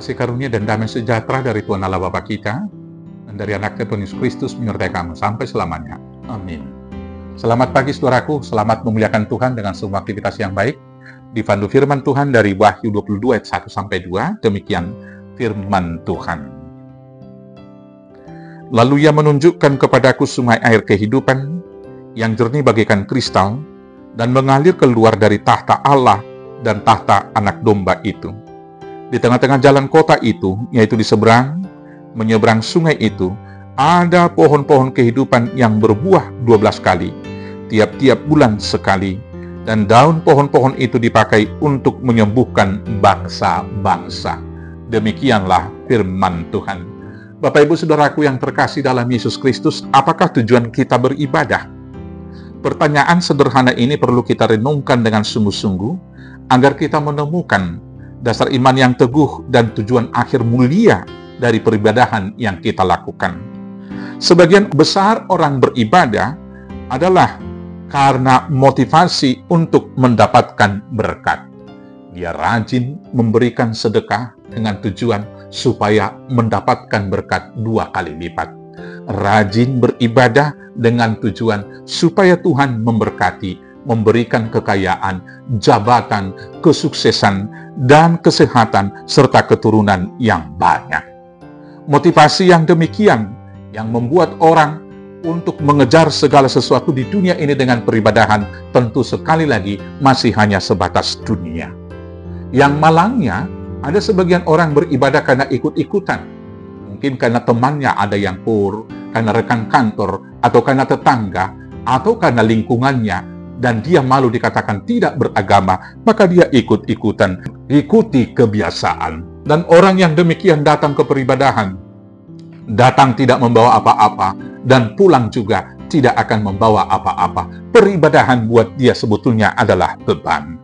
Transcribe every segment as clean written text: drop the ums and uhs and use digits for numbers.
Kasih karunia dan damai sejahtera dari Tuhan Allah Bapa kita dan dari anaknya Tuhan Yesus Kristus menyertai kamu sampai selamanya. Amin. Selamat pagi saudaraku, selamat memuliakan Tuhan dengan semua aktivitas yang baik. Dipandu firman Tuhan dari Wahyu 22 ayat 1-2, demikian firman Tuhan. Lalu ia menunjukkan kepadaku sungai air kehidupan yang jernih bagaikan kristal dan mengalir keluar dari tahta Allah dan tahta anak domba itu. Di tengah-tengah jalan kota itu, yaitu di menyeberang sungai itu, ada pohon-pohon kehidupan yang berbuah 12 kali, tiap-tiap bulan sekali, dan daun pohon-pohon itu dipakai untuk menyembuhkan bangsa-bangsa. Demikianlah firman Tuhan. Bapak Ibu Saudaraku yang terkasih dalam Yesus Kristus, apakah tujuan kita beribadah? Pertanyaan sederhana ini perlu kita renungkan dengan sungguh-sungguh, agar kita menemukan dasar iman yang teguh dan tujuan akhir mulia dari peribadahan yang kita lakukan. Sebagian besar orang beribadah adalah karena motivasi untuk mendapatkan berkat. Dia rajin memberikan sedekah dengan tujuan supaya mendapatkan berkat 2 kali lipat. Rajin beribadah dengan tujuan supaya Tuhan memberkati, memberikan kekayaan, jabatan, kesuksesan, dan kesehatan, serta keturunan yang banyak. Motivasi yang demikian yang membuat orang untuk mengejar segala sesuatu di dunia ini dengan peribadahan tentu sekali lagi masih hanya sebatas dunia. Yang malangnya, ada sebagian orang beribadah karena ikut-ikutan. Mungkin karena temannya ada yang pur, karena rekan kantor, atau karena tetangga, atau karena lingkungannya, dan dia malu dikatakan tidak beragama, maka dia ikut-ikutan, ikuti kebiasaan. Dan orang yang demikian datang ke peribadahan, datang tidak membawa apa-apa, dan pulang juga tidak akan membawa apa-apa. Peribadahan buat dia sebetulnya adalah beban.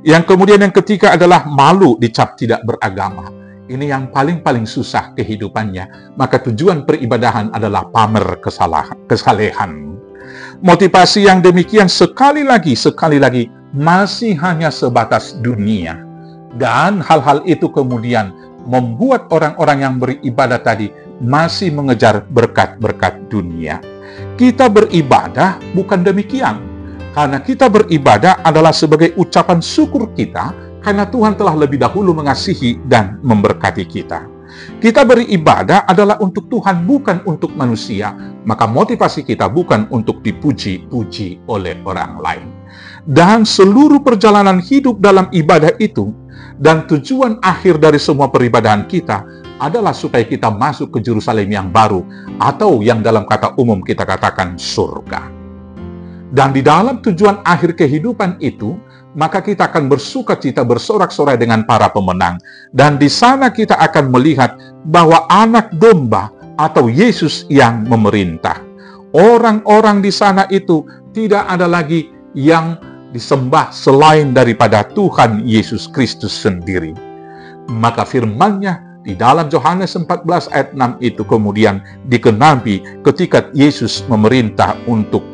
Yang kemudian yang ketiga adalah malu dicap tidak beragama. Ini yang paling susah kehidupannya. Maka tujuan peribadahan adalah pamer kesalehan. Motivasi yang demikian sekali lagi masih hanya sebatas dunia. Dan hal-hal itu kemudian membuat orang-orang yang beribadah tadi masih mengejar berkat-berkat dunia. Kita beribadah bukan demikian. Karena kita beribadah adalah sebagai ucapan syukur kita karena Tuhan telah lebih dahulu mengasihi dan memberkati kita. Kita beribadah adalah untuk Tuhan, bukan untuk manusia. Maka motivasi kita bukan untuk dipuji-puji oleh orang lain. Dan seluruh perjalanan hidup dalam ibadah itu, dan tujuan akhir dari semua peribadahan kita, adalah supaya kita masuk ke Yerusalem yang baru, atau yang dalam kata umum kita katakan surga. Dan di dalam tujuan akhir kehidupan itu, maka kita akan bersuka-cita, bersorak-sorai dengan para pemenang. Dan di sana kita akan melihat bahwa anak domba atau Yesus yang memerintah. Orang-orang di sana itu tidak ada lagi yang disembah selain daripada Tuhan Yesus Kristus sendiri. Maka firman-Nya di dalam Yohanes 14 ayat 6 itu kemudian digenapi ketika Yesus memerintah untuk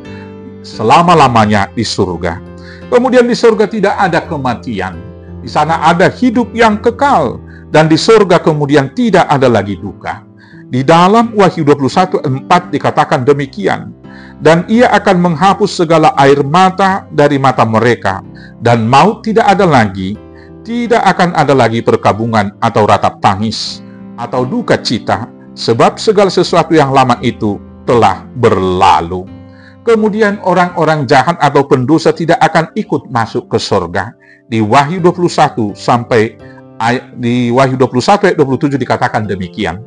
selama-lamanya di surga. Kemudian di surga tidak ada kematian. Di sana ada hidup yang kekal. Dan di surga kemudian tidak ada lagi duka. Di dalam Wahyu 21:4 dikatakan demikian. Dan ia akan menghapus segala air mata dari mata mereka. Dan maut tidak ada lagi. Tidak akan ada lagi perkabungan atau ratap tangis atau duka cita. Sebab segala sesuatu yang lama itu telah berlalu. Kemudian orang-orang jahat atau pendosa tidak akan ikut masuk ke surga. Di Wahyu 21 ayat 27 dikatakan demikian.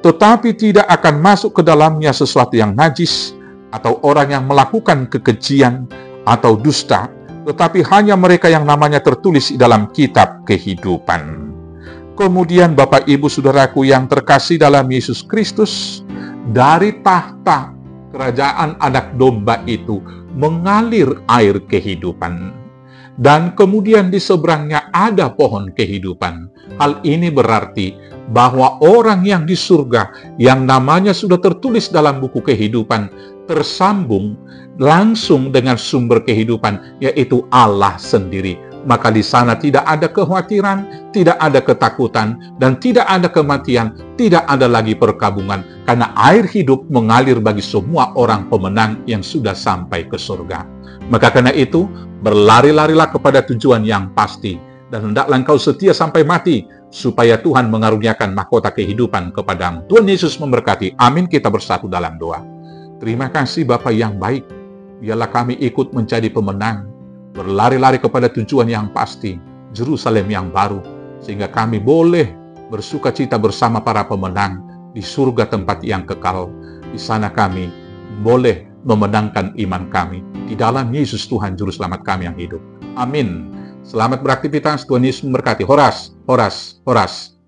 Tetapi tidak akan masuk ke dalamnya sesuatu yang najis, atau orang yang melakukan kekejian atau dusta, tetapi hanya mereka yang namanya tertulis di dalam kitab kehidupan. Kemudian Bapak Ibu Saudaraku yang terkasih dalam Yesus Kristus, dari tahta kerajaan anak domba itu mengalir air kehidupan. Dan kemudian di seberangnya ada pohon kehidupan. Hal ini berarti bahwa orang yang di surga, yang namanya sudah tertulis dalam buku kehidupan, tersambung langsung dengan sumber kehidupan, yaitu Allah sendiri. maka di sana tidak ada kekhawatiran, tidak ada ketakutan, dan tidak ada kematian, tidak ada lagi perkabungan, karena air hidup mengalir bagi semua orang pemenang yang sudah sampai ke surga. Maka karena itu, berlari-larilah kepada tujuan yang pasti, dan hendaklah engkau setia sampai mati, supaya Tuhan mengaruniakan mahkota kehidupan kepadamu. Tuhan Yesus memberkati. Amin. Kita bersatu dalam doa. Terima kasih Bapa yang baik, biarlah kami ikut menjadi pemenang, berlari-lari kepada tujuan yang pasti, Yerusalem yang baru, sehingga kami boleh bersuka cita bersama para pemenang di surga tempat yang kekal. Di sana kami boleh memenangkan iman kami di dalam Yesus Tuhan Juru Selamat kami yang hidup. Amin. Selamat beraktivitas. Tuhan Yesus memberkati. Horas, horas, horas.